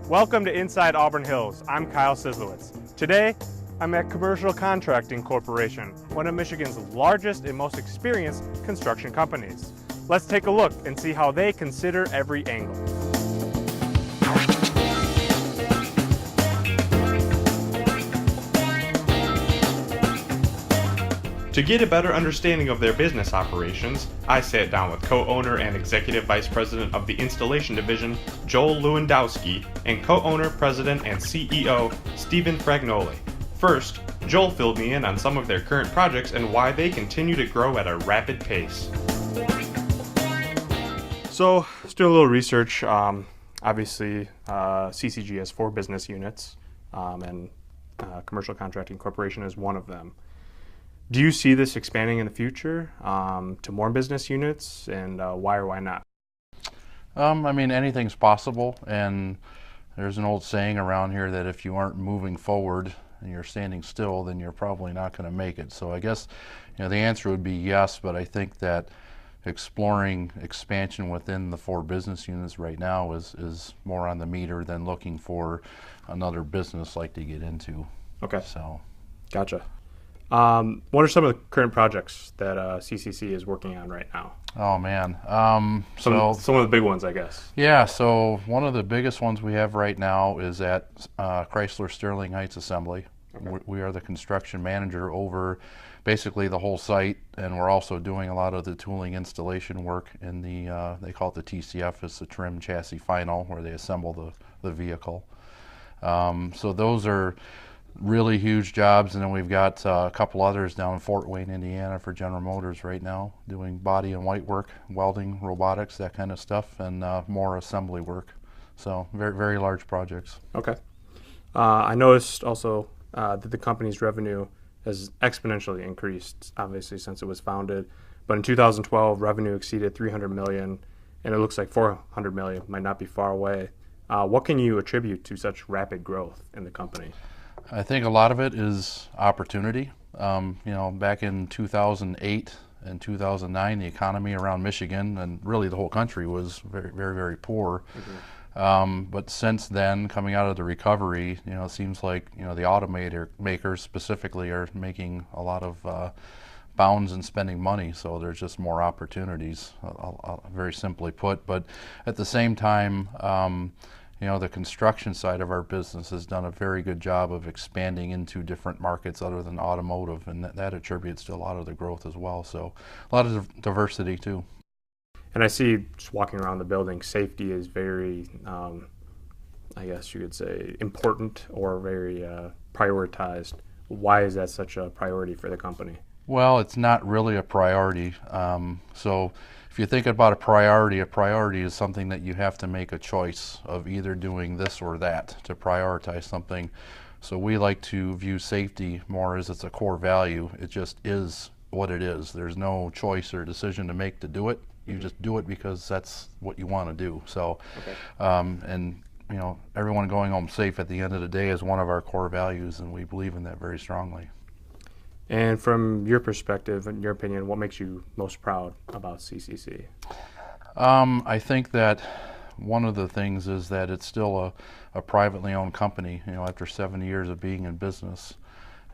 Welcome to Inside Auburn Hills. I'm Kyle Scislowicz. Today, I'm at Commercial Contracting Corporation, one of Michigan's largest and most experienced construction companies. Let's take a look and see how they consider every angle. To get a better understanding of their business operations, I sat down with co-owner and executive vice president of the installation division, Joel Lewandowski, and co-owner, president, and CEO, Stephen Fragnoli. First, Joel filled me in on some of their current projects and why they continue to grow at a rapid pace. So, let's do a little research. Obviously, CCG has 4 business units, and Commercial Contracting Corporation is one of them. Do you see this expanding in the future to more business units, and why or why not? I mean, anything's possible, and there's an old saying around here that if you aren't moving forward and you're standing still, then you're probably not going to make it. So I guess, the answer would be yes, but I think that exploring expansion within the 4 business units right now is more on the meter than looking for another business like to get into. Okay. So, gotcha. What are some of the current projects that CCC is working on right now? Oh man, some of the big ones, I guess. Yeah, so one of the biggest ones we have right now is at Chrysler Sterling Heights Assembly. Okay. We are the construction manager over basically the whole site, and we're also doing a lot of the tooling installation work in the, they call it the TCF, it's the trim chassis final, where they assemble the vehicle. So those are really huge jobs, and then we've got a couple others down in Fort Wayne, Indiana for General Motors right now, doing body and white work, welding, robotics, that kind of stuff, and more assembly work. So very, very large projects. Okay. I noticed also that the company's revenue has exponentially increased, obviously, since it was founded. But in 2012, revenue exceeded $300 million, and it looks like $400 million might not be far away. What can you attribute to such rapid growth in the company? I think a lot of it is opportunity. Back in 2008 and 2009, the economy around Michigan and really the whole country was very, very, very poor. Mm-hmm. But since then, coming out of the recovery, it seems like the automaker makers specifically are making a lot of bounds in spending money. So there's just more opportunities, very simply put. But at the same time, the construction side of our business has done a very good job of expanding into different markets other than automotive, and that attributes to a lot of the growth as well. So a lot of diversity too. And I see, just walking around the building, safety is very, I guess you could say, important or very prioritized. Why is that such a priority for the company? Well, it's not really a priority. So if you think about a priority is something that you have to make a choice of either doing this or that to prioritize something. So we like to view safety more as it's a core value. It just is what it is. There's no choice or decision to make to do it. You just do it because that's what you want to do. So, okay. Everyone going home safe at the end of the day is one of our core values, and we believe in that very strongly. And from your perspective and your opinion, what makes you most proud about CCC? I think that one of the things is that it's still a privately owned company, after 70 years of being in business.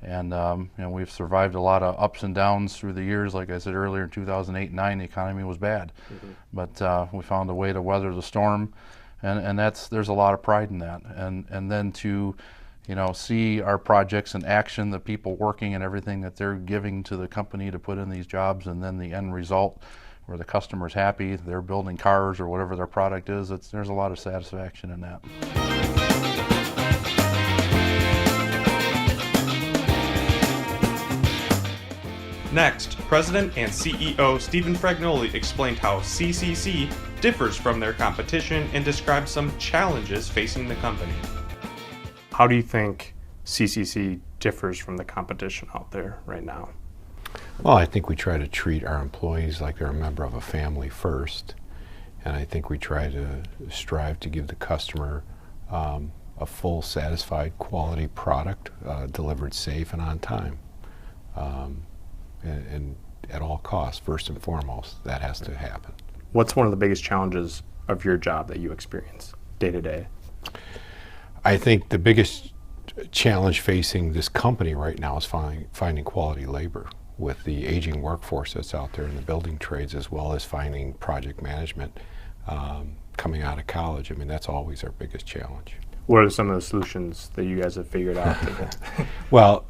And we've survived a lot of ups and downs through the years. Like I said earlier, in 2008 and 2009, the economy was bad. Mm-hmm. But we found a way to weather the storm, and there's a lot of pride in that. And then to see our projects in action, the people working and everything that they're giving to the company to put in these jobs, and then the end result where the customer's happy, they're building cars or whatever their product is, there's a lot of satisfaction in that. Next, President and CEO Stephen Fragnoli explained how CCC differs from their competition and described some challenges facing the company. How do you think CCC differs from the competition out there right now? Well, I think we try to treat our employees like they're a member of a family first, and I think we try to strive to give the customer a full, satisfied, quality product delivered safe and on time, and at all costs. First and foremost, that has to happen. What's one of the biggest challenges of your job that you experience day to day? I think the biggest challenge facing this company right now is finding quality labor with the aging workforce that's out there in the building trades, as well as finding project management coming out of college. I mean, that's always our biggest challenge. What are some of the solutions that you guys have figured out? Well,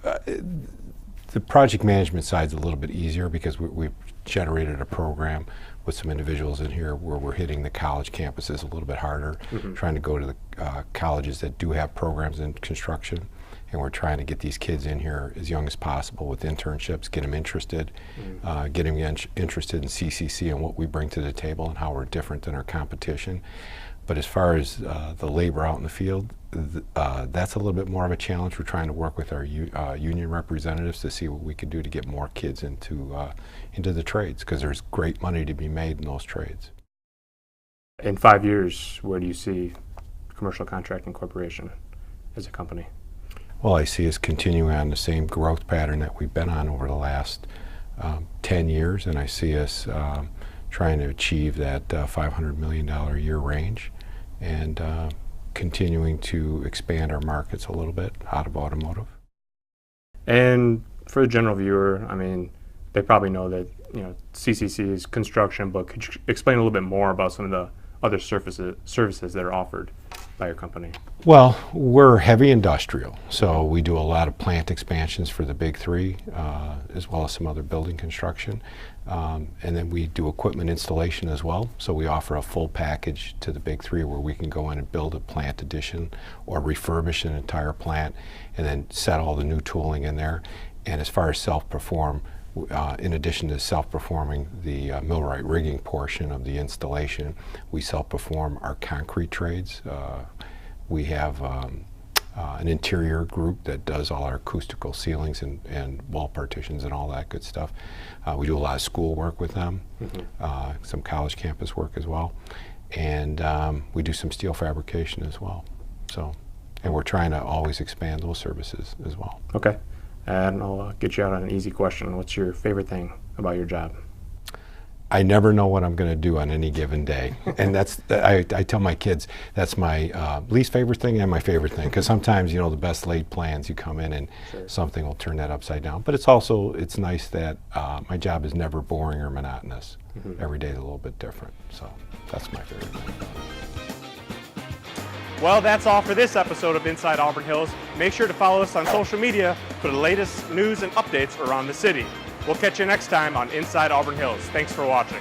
the project management side is a little bit easier because we've generated a program with some individuals in here where we're hitting the college campuses a little bit harder, trying to go to the colleges that do have programs in construction, and we're trying to get these kids in here as young as possible with internships, get them interested, get them interested in CCC and what we bring to the table and how we're different than our competition. But as far as the labor out in the field, that's a little bit more of a challenge. We're trying to work with our union representatives to see what we can do to get more kids into the trades, because there's great money to be made in those trades. In 5 years, where do you see Commercial Contracting Corporation as a company? Well, I see us continuing on the same growth pattern that we've been on over the last 10 years, and I see us trying to achieve that $500 million a year range, and continuing to expand our markets a little bit out of automotive. And for the general viewer, I mean, they probably know that, you know, CCC is construction, but could you explain a little bit more about some of the other services that are offered by your company? Well, we're heavy industrial, so we do a lot of plant expansions for the big three, as well as some other building construction. And then we do equipment installation as well, so we offer a full package to the big three where we can go in and build a plant addition or refurbish an entire plant and then set all the new tooling in there. And as far as self-perform, in addition to self-performing the millwright rigging portion of the installation, we self-perform our concrete trades. We have an interior group that does all our acoustical ceilings and wall partitions and all that good stuff. We do a lot of school work with them, some college campus work as well, and we do some steel fabrication as well. So, and we're trying to always expand those services as well. Okay. And I'll get you out on an easy question. What's your favorite thing about your job? I never know what I'm going to do on any given day. And I tell my kids that's my least favorite thing and my favorite thing, because sometimes, you know, the best laid plans, you come in and something will turn that upside down. But it's nice that my job is never boring or monotonous. Every day is a little bit different. So that's my favorite thing. Well, that's all for this episode of Inside Auburn Hills. Make sure to follow us on social media for the latest news and updates around the city. We'll catch you next time on Inside Auburn Hills. Thanks for watching.